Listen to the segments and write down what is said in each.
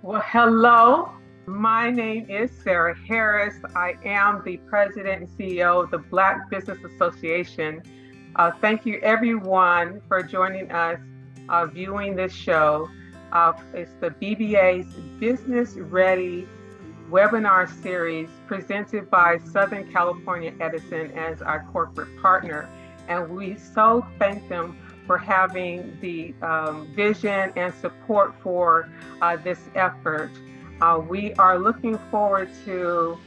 Well, hello. My name is Sarah Harris. I am the president and CEO of the Black Business Association. Thank you, everyone, for joining us viewing this show. It's the BBA's Business Ready webinar series presented by Southern California Edison as our corporate partner. And we so thank them for having the vision and support for this effort. We are looking forward to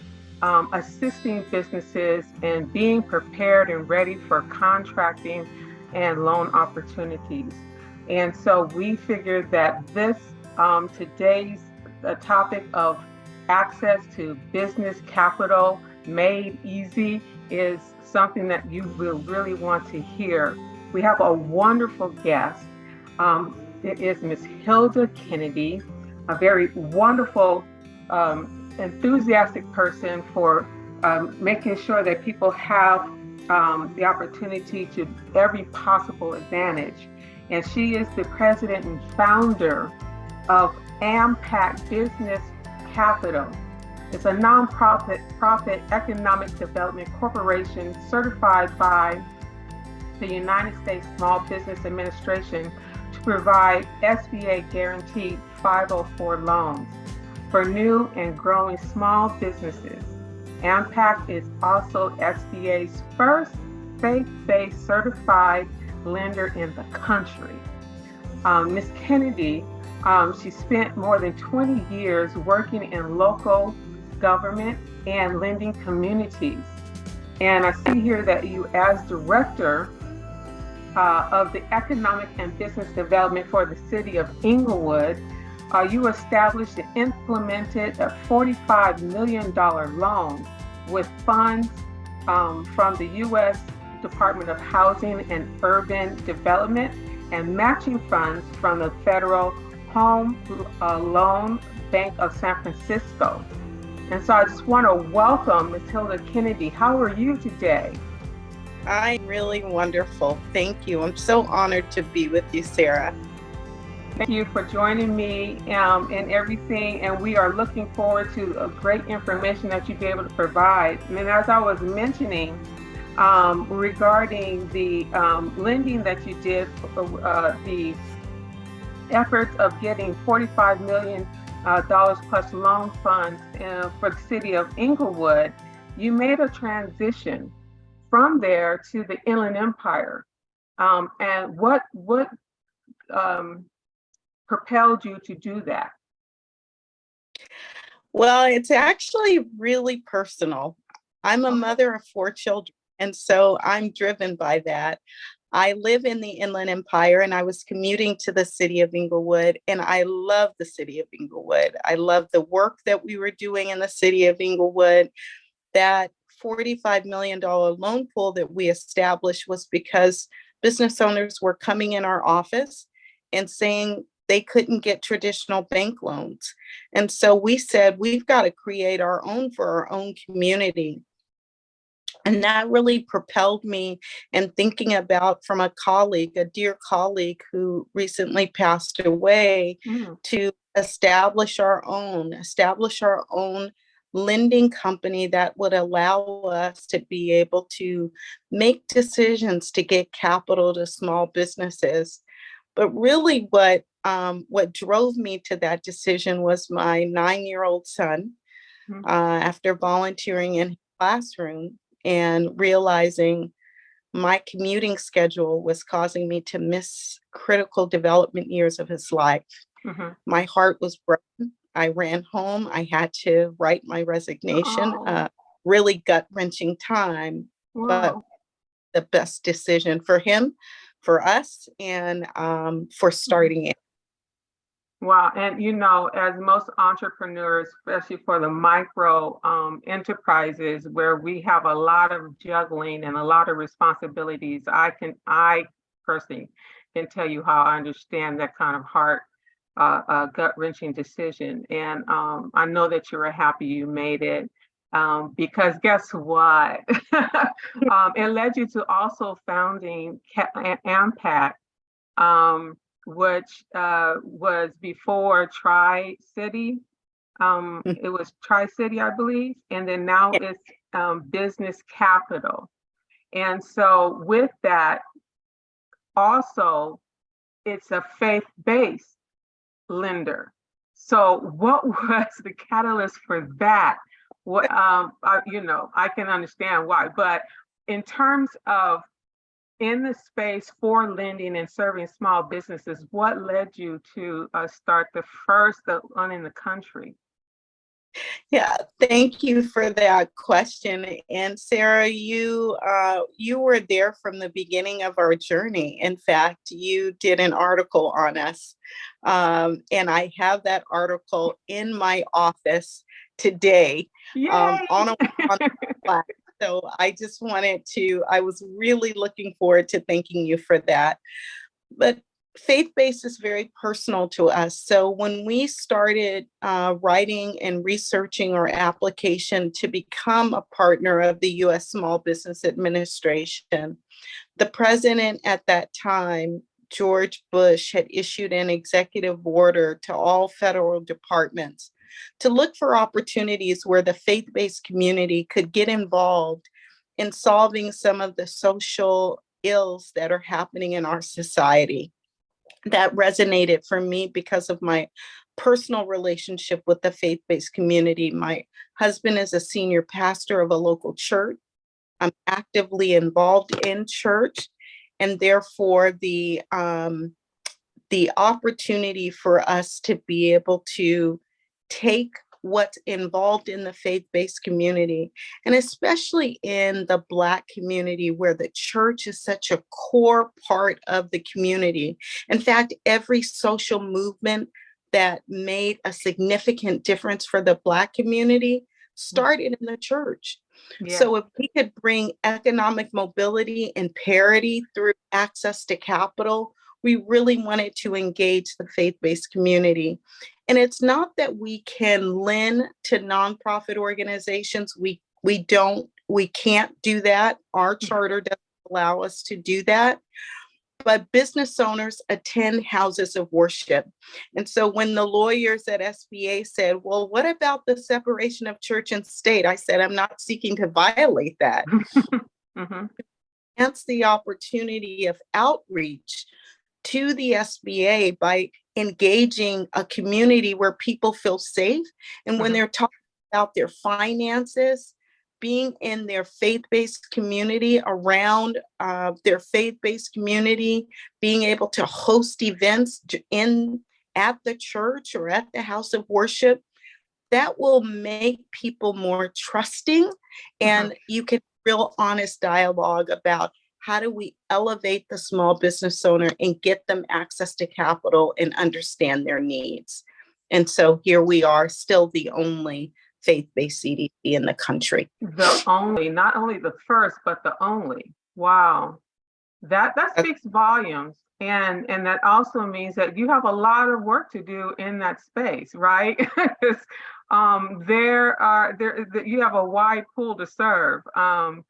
assisting businesses in being prepared and ready for contracting and loan opportunities. And so we figured that this today's topic of access to business capital made easy is something that you will really want to hear. We have a wonderful guest. It is Miss Hilda Kennedy, a very wonderful, enthusiastic person for making sure that people have the opportunity to every possible advantage. And she is the president and founder of AMPAC Business Capital. It's a nonprofit economic development corporation certified by the United States Small Business Administration to provide SBA guaranteed 504 loans for new and growing small businesses. AMPAC is also SBA's first faith-based certified lender in the country. Ms. Kennedy, she spent more than 20 years working in local government and lending communities. And I see here that you, as director of the Economic and Business Development for the City of Inglewood, you established and implemented a $45 million loan with funds from the U.S. Department of Housing and Urban Development and matching funds from the Federal Home Loan Bank of San Francisco. And so I just want to welcome Ms. Hilda Kennedy. How are you today? I'm really wonderful. Thank you. I'm so honored to be with you, Sarah. Thank you for joining me and everything. And we are looking forward to great information that you'll be able to provide. And as I was mentioning, regarding the lending that you did, the efforts of getting $45 million plus loan funds for the city of Inglewood, you made a transition from there to the Inland Empire. And what propelled you to do that? Well, it's actually really personal. I'm a mother of 4 children, and so I'm driven by that. I live in the Inland Empire, and I was commuting to the city of Inglewood, and I love the city of Inglewood. I love the work that we were doing in the city of Inglewood. That $45 million loan pool that we established was because business owners were coming in our office and saying they couldn't get traditional bank loans. And so we said, we've got to create our own for our own community. And that really propelled me in thinking about, from a colleague, a dear colleague who recently passed away, to establish our own lending company that would allow us to be able to make decisions to get capital to small businesses. But really what drove me to that decision was my 9-year-old son, after volunteering in his classroom and realizing my commuting schedule was causing me to miss critical development years of his life. My heart was broken. I ran home. I had to write my resignation. Really gut-wrenching time, but the best decision for him, for us, and for starting it. Wow. And you know, as most entrepreneurs, especially for the micro enterprises where we have a lot of juggling and a lot of responsibilities, I personally can tell you how I understand that kind of heart gut-wrenching decision. And I know that you were happy you made it, because guess what? It led you to also founding AMPAC. which was before Tri-City. It was Tri-City, I believe, and then now it's Business Capital. And so with that, also, it's a faith-based lender. So what was the catalyst for that? What I can understand why, but in terms of in the space for lending and serving small businesses, what led you to start the first one in the country? Yeah, thank you for that question. And Sarah, you were there from the beginning of our journey. In fact, you did an article on us, and I have that article in my office today, Yay! on a plaque. So I was really looking forward to thanking you for that. But faith-based is very personal to us. So when we started writing and researching our application to become a partner of the U.S. Small Business Administration, the president at that time, George Bush, had issued an executive order to all federal departments to look for opportunities where the faith-based community could get involved in solving some of the social ills that are happening in our society. That resonated for me because of my personal relationship with the faith-based community. My husband is a senior pastor of a local church. I'm actively involved in church, and therefore the opportunity for us to be able to take what's involved in the faith-based community, and especially in the Black community where the church is such a core part of the community. In fact, every social movement that made a significant difference for the Black community started in the church. Yeah. So if we could bring economic mobility and parity through access to capital, we really wanted to engage the faith-based community. And it's not that we can lend to nonprofit organizations. We can't do that. Our charter doesn't allow us to do that. But business owners attend houses of worship. And so when the lawyers at SBA said, well, what about the separation of church and state? I said, I'm not seeking to violate that. Mm-hmm. Hence the opportunity of outreach to the SBA by engaging a community where people feel safe. And when they're talking about their finances, being in their faith-based community, around their faith-based community, being able to host events at the church or at the house of worship, that will make people more trusting, and you can real honest dialogue about how do we elevate the small business owner and get them access to capital and understand their needs. And so here we are, still the only faith-based CDC in the country. The only, not only the first, but the only. Wow. That speaks volumes. And that also means that you have a lot of work to do in that space, right? Because you have a wide pool to serve. And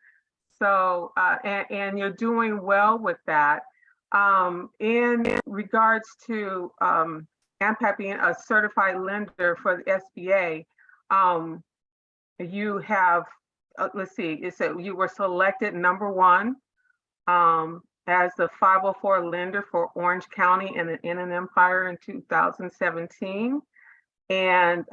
you're doing well with that. In regards to AMPAC being a certified lender for the SBA, you have, let's see, it said you were selected number one as the 504 lender for Orange County and the Inland Empire in 2017. And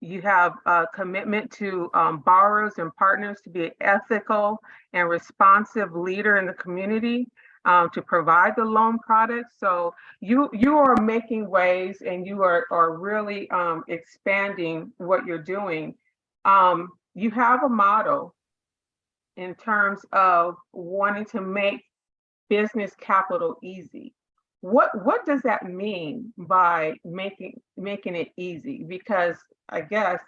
you have a commitment to borrowers and partners to be an ethical and responsive leader in the community to provide the loan products. So you are making waves, and you are really expanding what you're doing. You have a model in terms of wanting to make business capital easy. What does that mean by making it easy? Because I guess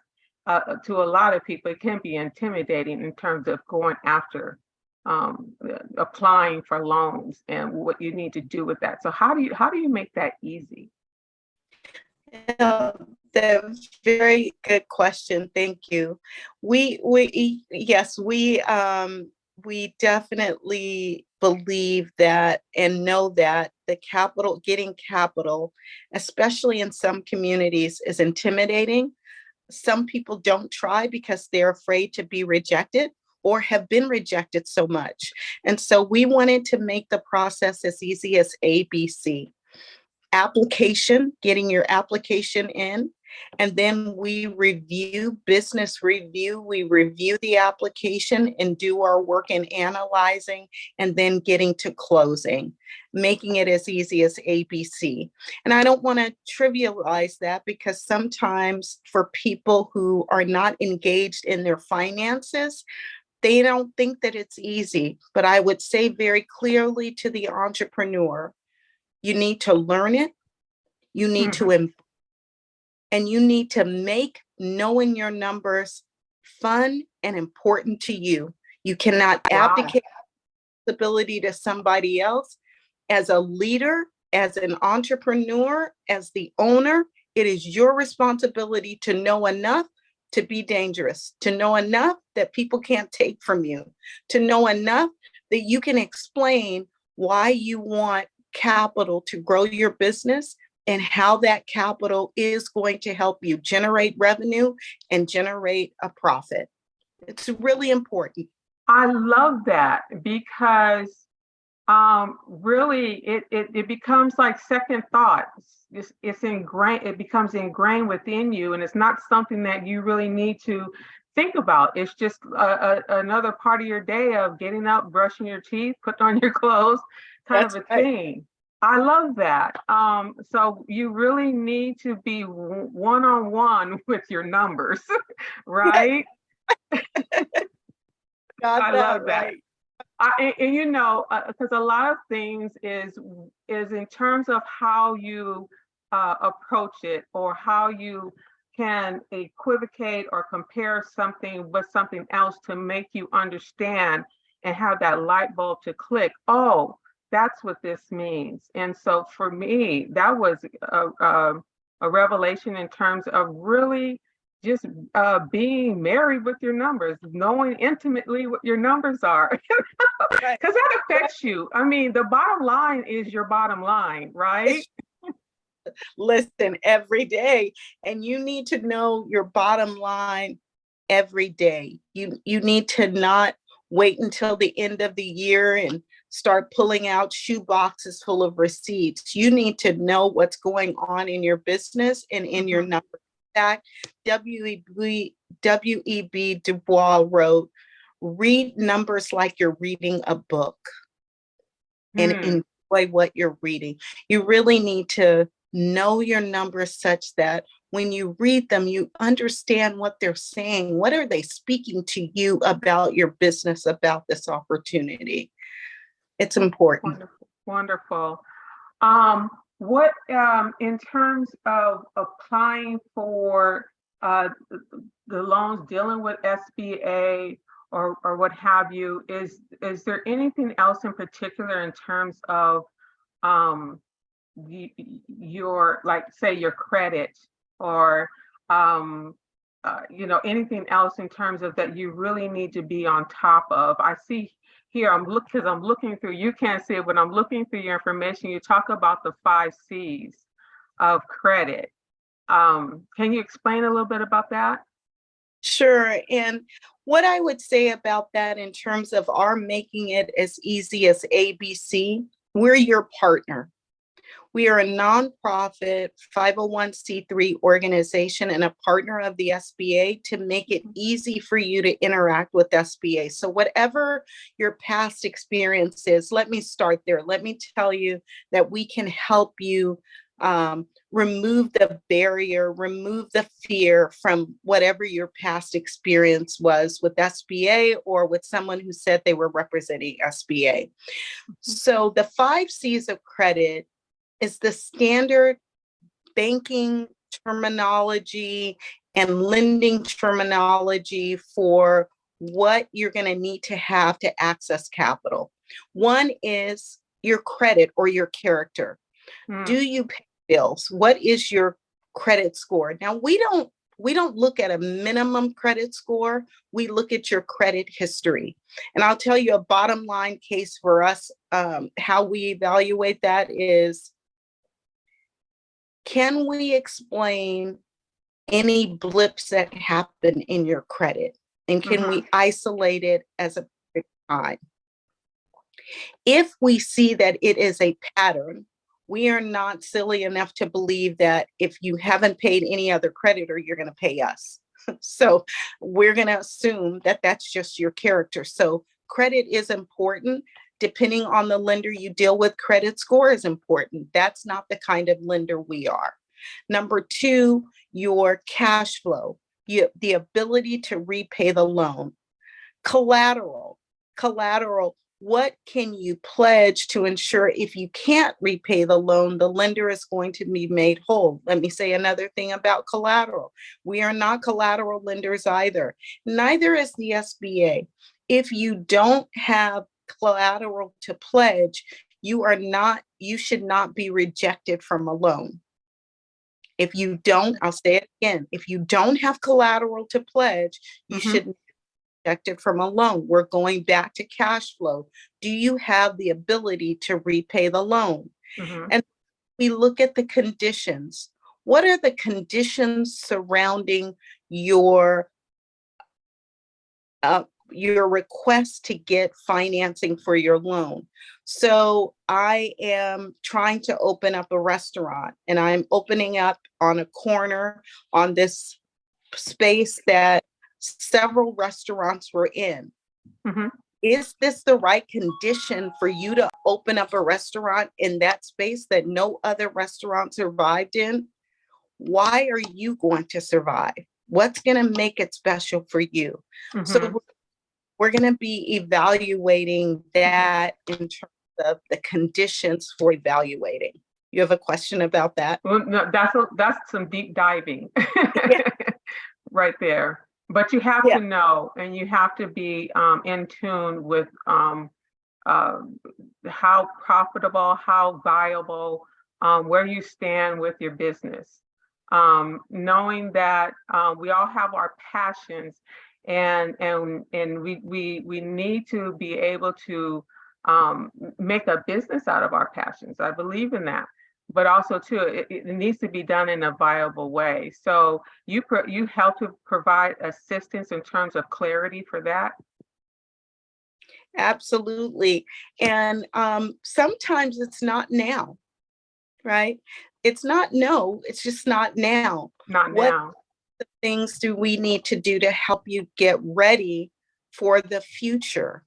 to a lot of people, it can be intimidating in terms of going after applying for loans and what you need to do with that. So how do you make that easy? That's a very good question. Thank you. We We definitely believe that and know that getting capital, especially in some communities, is intimidating. Some people don't try because they're afraid to be rejected or have been rejected so much. And so we wanted to make the process as easy as ABC. Application, getting your application in, and then we review, business review, we review the application and do our work in analyzing and then getting to closing, making it as easy as ABC. And I don't want to trivialize that, because sometimes for people who are not engaged in their finances, they don't think that it's easy. But I would say very clearly to the entrepreneur, you need to learn it, you need to, and you need to make knowing your numbers fun and important to you. You cannot abdicate responsibility to somebody else. As a leader, as an entrepreneur, as the owner, it is your responsibility to know enough to be dangerous, to know enough that people can't take from you, to know enough that you can explain why you want capital to grow your business and how that capital is going to help you generate revenue and generate a profit. It's really important. I love that, because really it becomes like second thought. It's ingrained, it becomes ingrained within you, and it's not something that you really need to think about. It's just another part of your day of getting up, brushing your teeth, putting on your clothes, kind That's of a right. thing. I love that. So you really need to be one-on-one with your numbers, right? Got I that love that. right. And you know, because a lot of things is in terms of how you approach it, or how you can equivocate or compare something with something else to make you understand and have that light bulb to click. Oh, that's what this means. And so for me, that was a revelation in terms of really just being married with your numbers, knowing intimately what your numbers are, Right. because that affects you. I mean, the bottom line is your bottom line, right? Listen, every day. And you need to know your bottom line every day. You need to not wait until the end of the year and start pulling out shoe boxes full of receipts. You need to know what's going on in your business and in your numbers. That W.E.B. Du Bois wrote, read numbers like you're reading a book and enjoy what you're reading. You really need to know your numbers such that when you read them, you understand what they're saying. What are they speaking to you about your business, about this opportunity? It's important. Wonderful, wonderful. What in terms of applying for the loans, dealing with SBA or what have you, is there anything else in particular in terms of um, your, like, say, your credit, or you know, anything else in terms of that you really need to be on top of? I see here, because I'm looking through, you can't see it, but I'm looking through your information. You talk about the 5 C's of credit. Can you explain a little bit about that? Sure. And what I would say about that in terms of our making it as easy as ABC, we're your partner. We are a nonprofit 501c3 organization and a partner of the SBA to make it easy for you to interact with SBA. So whatever your past experience is, let me start there. Let me tell you that we can help you remove the barrier, remove the fear from whatever your past experience was with SBA or with someone who said they were representing SBA. So the 5 C's of credit is the standard banking terminology and lending terminology for what you're going to need to have to access capital. One is your credit or your character. Do you pay bills? What is your credit score? Now, we don't we don't look at a minimum credit score. We look at your credit history. And I'll tell you a bottom line case for us, how we evaluate that is, can we explain any blips that happen in your credit? And can we isolate it as a time? If we see that it is a pattern, we are not silly enough to believe that if you haven't paid any other creditor, you're going to pay us. So we're going to assume that that's just your character. So credit is important. Depending on the lender you deal with, credit score is important. That's not the kind of lender we are. Number two, your cash flow, the ability to repay the loan. Collateral, what can you pledge to ensure if you can't repay the loan, the lender is going to be made whole? Let me say another thing about collateral. We are not collateral lenders either. Neither is the SBA. If you don't have collateral to pledge, you should not be rejected from a loan. If you don't, I'll say it again, if you don't have collateral to pledge, you should not be rejected from a loan. We're going back to cash flow. Do you have the ability to repay the loan? And we look at the conditions. What are the conditions surrounding your request to get financing for your loan? So I am trying to open up a restaurant, and I'm opening up on a corner on this space that several restaurants were in. Is this the right condition for you to open up a restaurant in that space that no other restaurant survived in? Why are you going to survive? What's going to make it special for you? So we're going to be evaluating that in terms of the conditions for evaluating. You have a question about that? Well, no, that's some deep diving right there. But you have to know, and you have to be in tune with how profitable, how viable, where you stand with your business. Knowing that we all have our passions, and we need to be able to make a business out of our passions. I believe in that, but also too, it needs to be done in a viable way. So you help to provide assistance in terms of clarity for that. Absolutely. And sometimes it's not now, right? It's not no, it's just not now. Not what now. Things do we need to do to help you get ready for the future?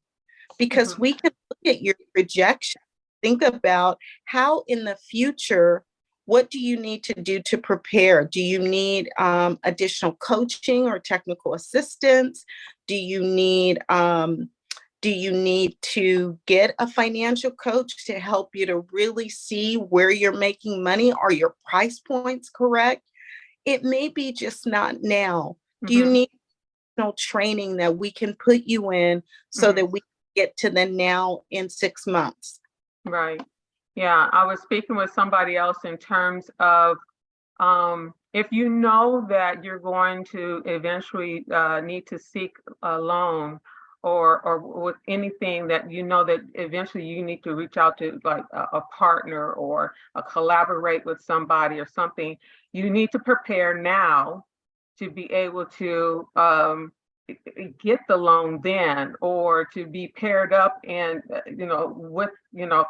Because we can look at your projection, think about how in the future, what do you need to do to prepare? Do you need additional coaching or technical assistance? Do you need to get a financial coach to help you to really see where you're making money? Are your price points correct? It may be just not now. Do you need training that we can put you in so that we get to the now in 6 months? Right. Yeah, I was speaking with somebody else in terms of if you know that you're going to eventually need to seek a loan, or with anything that you know that eventually you need to reach out to, like a partner or collaborate with somebody or something, you need to prepare now to be able to get the loan then, or to be paired up and with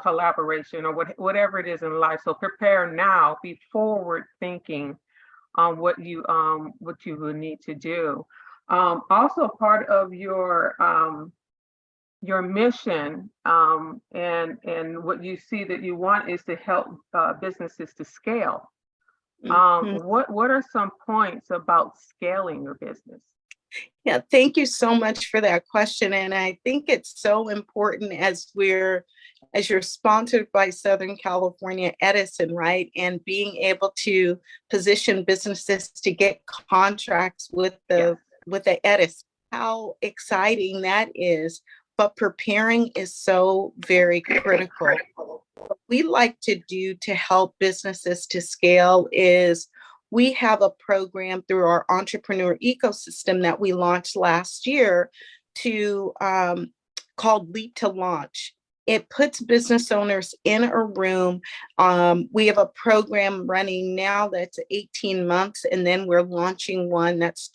collaboration or whatever it is in life. So prepare now, be forward thinking on what you will need to do. Also part of your mission, and what you see that you want is to help businesses to scale. What are some points about scaling your business? Yeah, thank you so much for that question. And I think it's so important as you're sponsored by Southern California Edison, right? And being able to position businesses to get contracts with the Edison, how exciting that is. But preparing is so very critical. What we like to do to help businesses to scale is we have a program through our entrepreneur ecosystem that we launched last year to called Leap to Launch. It puts business owners in a room. We have a program running now that's 18 months, and then we're launching one that's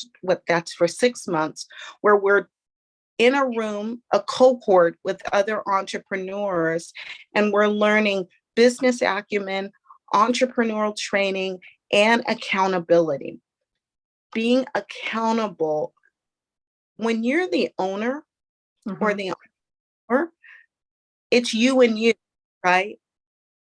for 6 months, where we're in a room, a cohort with other entrepreneurs, and we're learning business acumen, entrepreneurial training, and accountability. Being accountable, when you're the owner or the owner, it's you and you, right?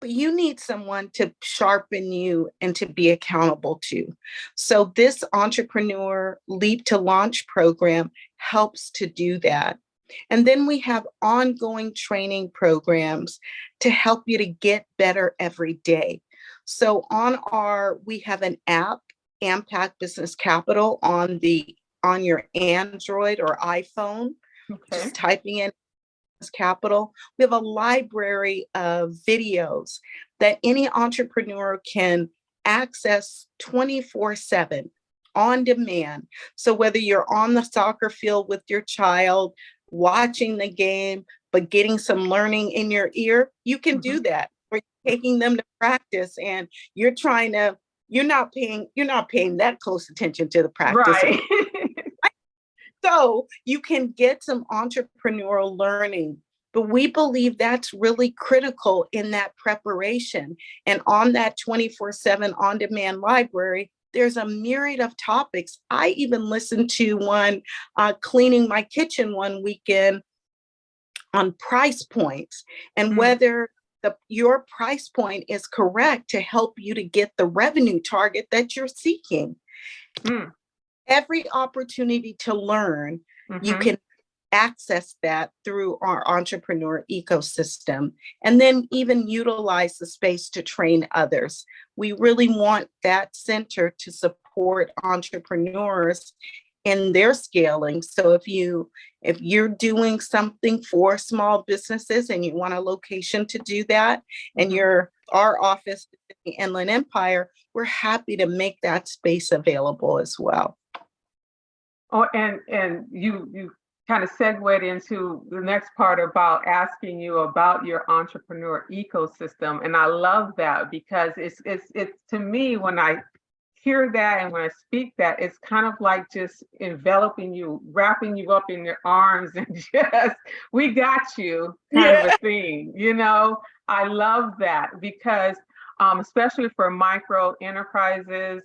But you need someone to sharpen you and to be accountable to. So this Entrepreneur Leap to Launch program helps to do that. And then we have ongoing training programs to help you to get better every day. So we have an app, Ampac Business Capital, on your Android or iPhone. Okay. Just typing in Capital. We have a library of videos that any entrepreneur can access 24/7 on demand. So whether you're on the soccer field with your child, watching the game, but getting some learning in your ear, you can do that. Or taking them to practice and you're not paying that close attention to the practice. Right. So you can get some entrepreneurial learning, but we believe that's really critical in that preparation. And on that 24/7 on-demand library, there's a myriad of topics. I even listened to one cleaning my kitchen one weekend on price points and whether your price point is correct to help you to get the revenue target that you're seeking. Every opportunity to learn, you can access that through our entrepreneur ecosystem, and then even utilize the space to train others. We really want that center to support entrepreneurs in their scaling. So if you're doing something for small businesses and you want a location to do that, and our office in the Inland Empire, we're happy to make that space available as well. Oh, and you kind of segued into the next part about asking you about your entrepreneur ecosystem, and I love that because it's to me, when I hear that and when I speak that, it's kind of like just enveloping you, wrapping you up in your arms, and just we got you kind of a thing. I love that because especially for micro enterprises,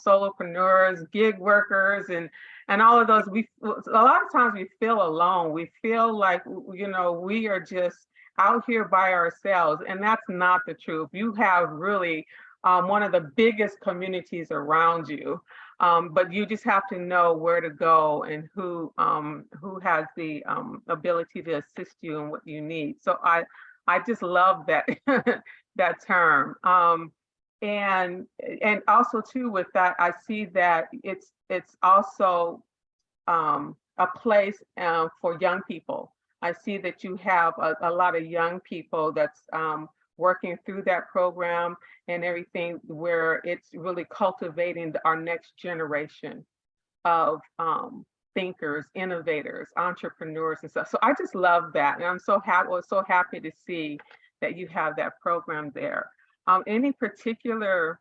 solopreneurs, gig workers, and all of those, a lot of times we feel alone. We feel like, we are just out here by ourselves, and that's not the truth. You have really one of the biggest communities around you, but you just have to know where to go and who has the ability to assist you in what you need. So I just love that that term. And also too, with that, I see that it's also a place for young people. I see that you have a lot of young people that's working through that program and everything, where it's really cultivating our next generation of thinkers, innovators, entrepreneurs, and stuff. So I just love that, and I'm so happy to see that you have that program there. Any particular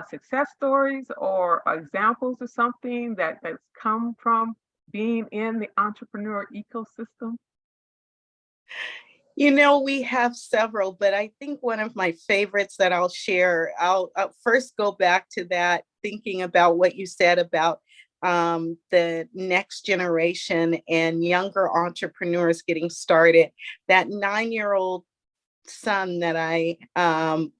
success stories or examples of something that's come from being in the entrepreneur ecosystem? We have several, but I think one of my favorites that I'll share, I'll first go back to that, thinking about what you said about the next generation and younger entrepreneurs getting started. That 9-year-old son that I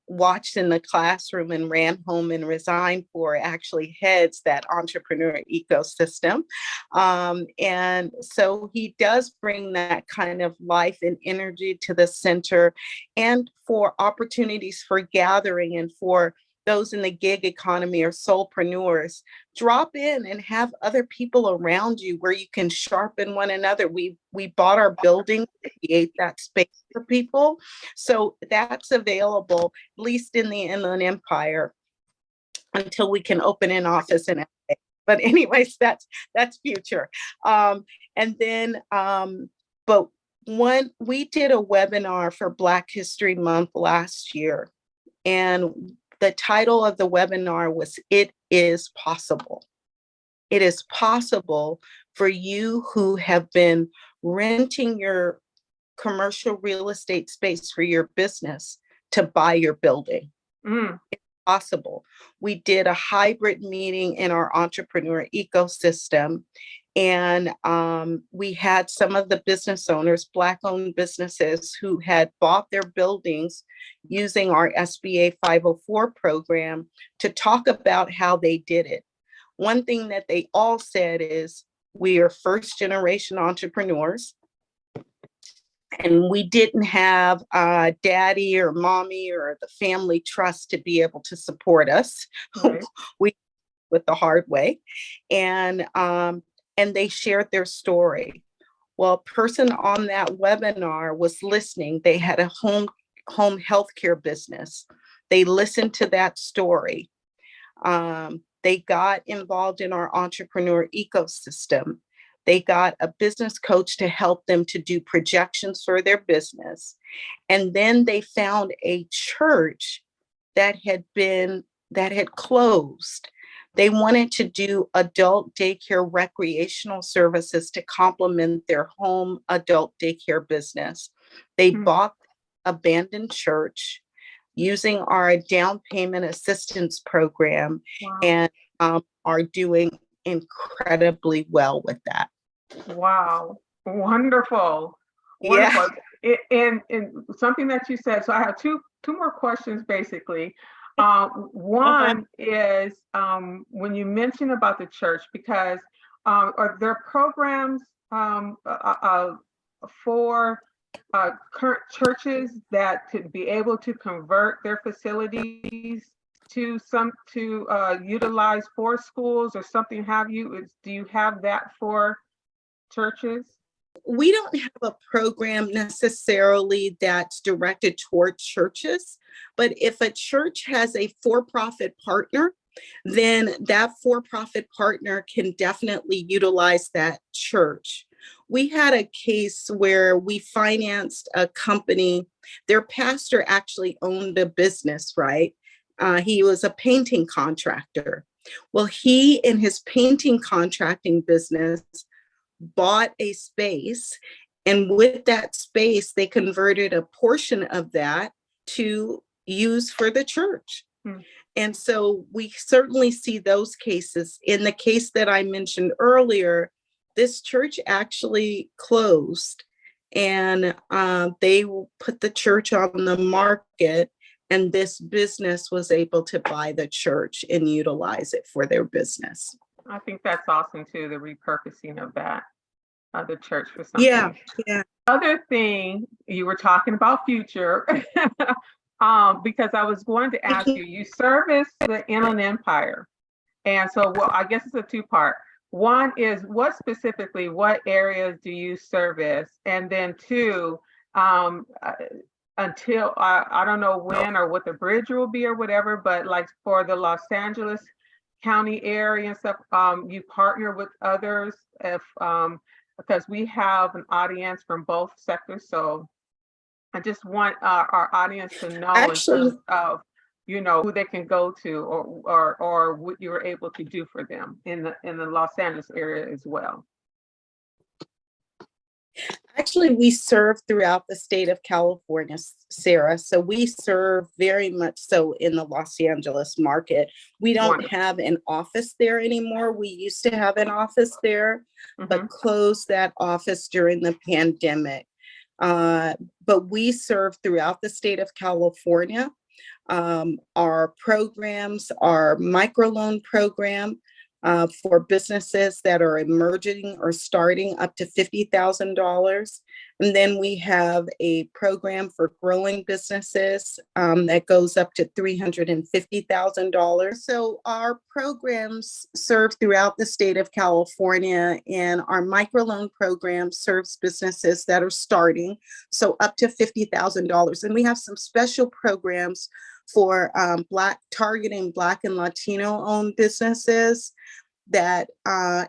watched in the classroom and ran home and resigned for actually heads that entrepreneur ecosystem. And so he does bring that kind of life and energy to the center, and for opportunities for gathering, and for those in the gig economy or solopreneurs, drop in and have other people around you where you can sharpen one another. We bought our building to create that space for people. So that's available, at least in the Inland Empire. until we can open an office in LA. But anyways, that's future. And then, but we did a webinar for Black History Month last year, and the title of the webinar was "It is Possible." It is possible for you who have been renting your commercial real estate space for your business to buy your building. It's possible. We did a hybrid meeting in our entrepreneur ecosystem, and we had some of the business owners, Black-owned businesses, who had bought their buildings using our SBA 504 program to talk about how they did it. One thing that they all said is, we are first generation entrepreneurs, and we didn't have daddy or mommy or the family trust to be able to support us. Right. We with the hard way, and they shared their story. Well, a person on that webinar was listening. They had a home healthcare business. They listened to that story. They got involved in our entrepreneur ecosystem. They got a business coach to help them to do projections for their business. And then they found a church that had closed. They wanted to do adult daycare recreational services to complement their home adult daycare business. They bought abandoned church using our down payment assistance program. Wow. And are doing incredibly well with that. Wow, wonderful. Wonderful. Yeah. And something that you said, so I have two more questions basically. One is when you mentioned about the church, because are there programs for current churches that could be able to convert their facilities to utilize for schools or something? Do you have that for churches? We don't have a program necessarily that's directed toward churches, but if a church has a for-profit partner, then that for-profit partner can definitely utilize that church. We had a case where we financed a company. Their pastor actually owned a business, right? He was a painting contractor. Well, he in his painting contracting business bought a space, and with that space, they converted a portion of that to use for the church. And so we certainly see those cases. In the case that I mentioned earlier, this church actually closed, and they put the church on the market, and this business was able to buy the church and utilize it for their business. I think that's awesome too, the repurposing of that, the church for something. Yeah. Other thing, you were talking about future, because I was going to ask you, you service the Inland Empire. And so, well, I guess it's a two-part. One is what areas do you service? And then two, until I don't know when or what the bridge will be or whatever, but like for the Los Angeles County area and stuff, you partner with others because we have an audience from both sectors. So I just want our audience to know in terms of, who they can go to or what you were able to do for them in the Los Angeles area as well. Actually, we serve throughout the state of California, Sarah. So we serve very much so in the Los Angeles market. We don't have an office there anymore. We used to have an office there, but closed that office during the pandemic. But we serve throughout the state of California. Our programs, our microloan program, for businesses that are emerging or starting up to $50,000. And then we have a program for growing businesses that goes up to $350,000. So our programs serve throughout the state of California, and our microloan program serves businesses that are starting, so up to $50,000. And we have some special programs for targeting Black and Latino owned businesses that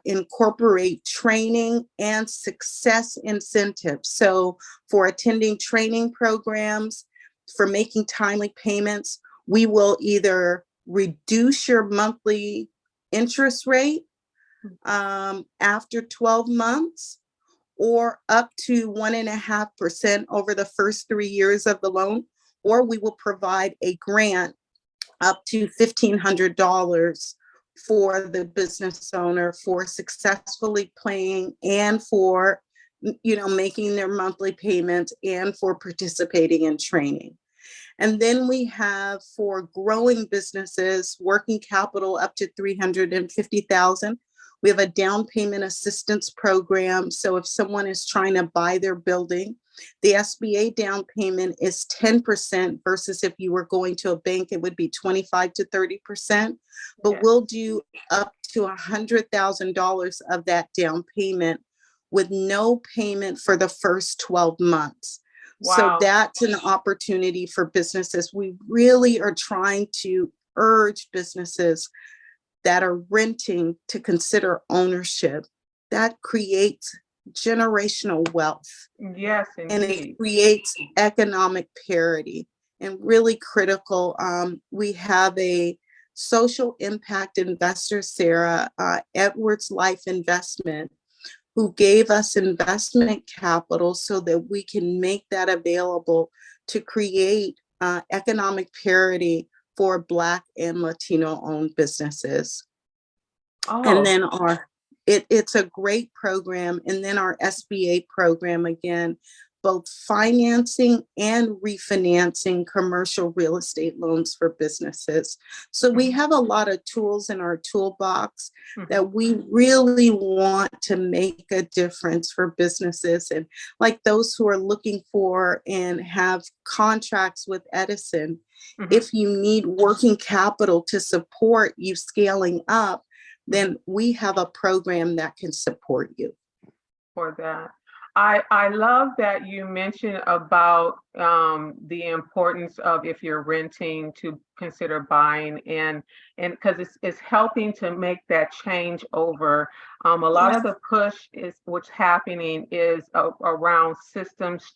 incorporate training and success incentives. So for attending training programs, for making timely payments, we will either reduce your monthly interest rate after 12 months, or up to 1.5% over the first 3 years of the loan, or we will provide a grant up to $1,500 for the business owner for successfully paying and for making their monthly payments and for participating in training. And then we have, for growing businesses, working capital up to $350,000. We have a down payment assistance program. So if someone is trying to buy their building, the SBA down payment is 10% versus if you were going to a bank, it would be 25 to 30%. But Yes. we'll do up to $100,000 of that down payment with no payment for the first 12 months. Wow. So that's an opportunity for businesses. We really are trying to urge businesses that are renting to consider ownership. That creates generational wealth. Yes, indeed. And it creates economic parity. And really critical, we have a social impact investor, Sarah, Edwards Life Investment, who gave us investment capital so that we can make that available to create economic parity for Black and Latino owned businesses. And then it's a great program. And then our SBA program, again, both financing and refinancing commercial real estate loans for businesses. So we have a lot of tools in our toolbox that we really want to make a difference for businesses, and like those who are looking for and have contracts with Edison. If you need working capital to support you scaling up, then we have a program that can support you. For that. I love that you mentioned about the importance of, if you're renting, to consider buying, and because it's helping to make that change over. A lot of the push is what's happening is around systems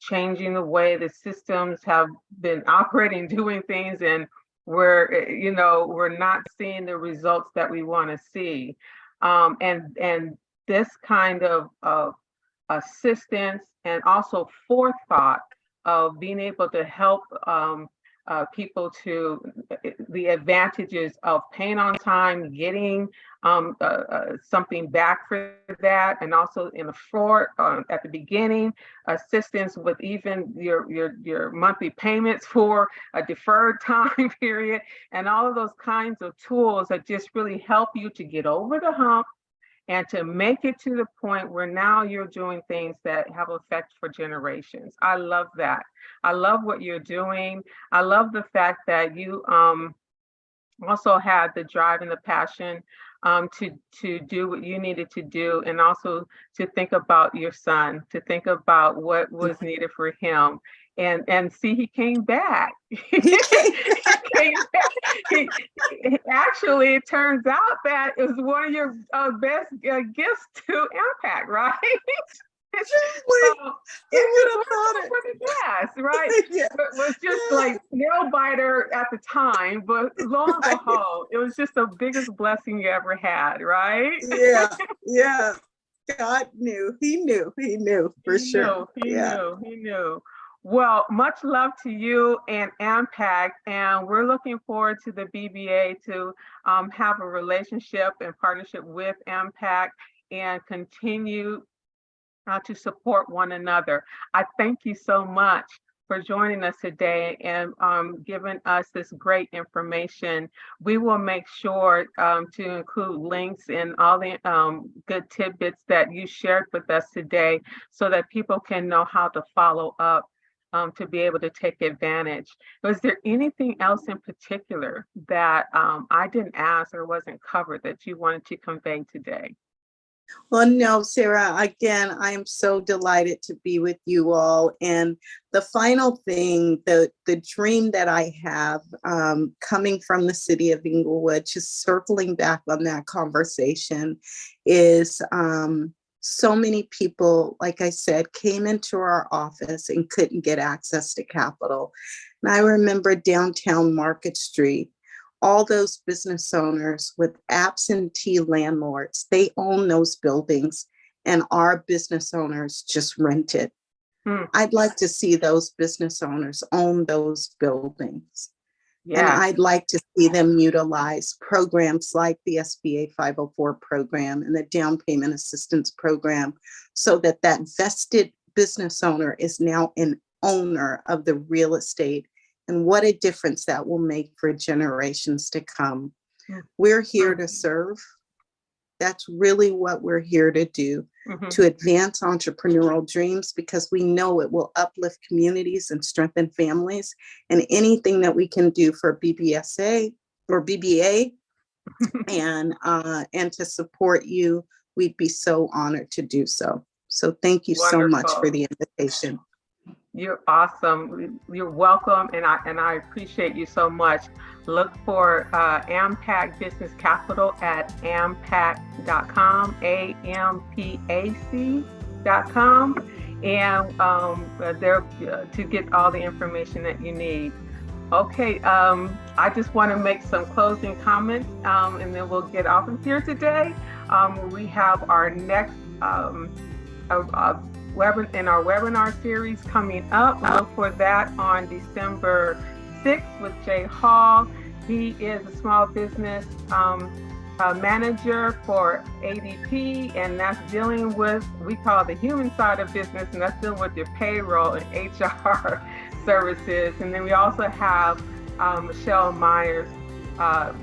changing the way the systems have been operating, doing things, and we're not seeing the results that we want to see. And this kind of assistance and also forethought of being able to help people to the advantages of paying on time, getting something back for that, and also in the front at the beginning, assistance with even your monthly payments for a deferred time period, and all of those kinds of tools that just really help you to get over the hump and to make it to the point where now you're doing things that have effect for generations. I love that. I love what you're doing. I love the fact that you also had the drive and the passion to do what you needed to do, and also to think about your son, to think about what was needed for him. And see, he came back. He came back. Actually, it turns out that it was one of your best gifts to Impact, right? So yes, right? Yeah. It was just like nail biter at the time, but lo and behold, it was just the biggest blessing you ever had, right? Yeah. God knew. He knew for sure. He knew. Well, much love to you and Impact, and we're looking forward to the BBA to have a relationship and partnership with Impact and continue to support one another. I thank you so much for joining us today and giving us this great information. We will make sure to include links and all the good tidbits that you shared with us today, so that people can know how to follow up to be able to take advantage. Was there anything else in particular that I didn't ask or wasn't covered that you wanted to convey today? Well, no, Sarah, again, I am so delighted to be with you all. And the final thing, the dream that I have coming from the city of Inglewood, just circling back on that conversation, is so many people, like I said, came into our office and couldn't get access to capital. And I remember downtown Market Street, all those business owners with absentee landlords, they own those buildings and our business owners just rent it. Hmm. I'd like to see those business owners own those buildings. And Yes. I'd like to see them utilize programs like the SBA 504 program and the down payment assistance program so that that vested business owner is now an owner of the real estate, and what a difference that will make for generations to come. We're here to serve. That's really what we're here to do, to advance entrepreneurial dreams, because we know it will uplift communities and strengthen families. And anything that we can do for BBSA or BBA and to support you, we'd be so honored to do so. So thank you so much for the invitation. You're awesome. You're welcome, and I appreciate you so much. Look for Ampac Business Capital at ampac.com, AMPAC.com, and there to get all the information that you need. Okay, I just want to make some closing comments, and then we'll get off of here today. We have our next in our webinar series coming up. Look for that on December 6th with Jay Hall. He is a small business manager for ADP, and that's dealing with, we call the human side of business, and that's dealing with your payroll and HR services. And then we also have Michelle Myers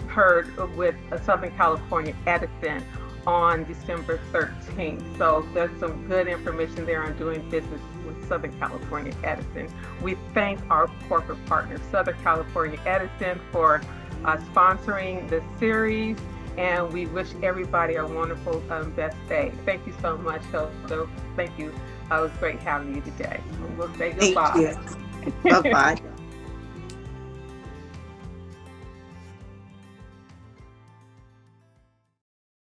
heard with Southern California Edison on December 13th. So there's some good information there on doing business with Southern California Edison. We thank our corporate partner, Southern California Edison, for sponsoring this series, and we wish everybody a wonderful best day. Thank you so much, Hilda. Thank you. It was great having you today. We'll say goodbye. Thank you. Bye-bye.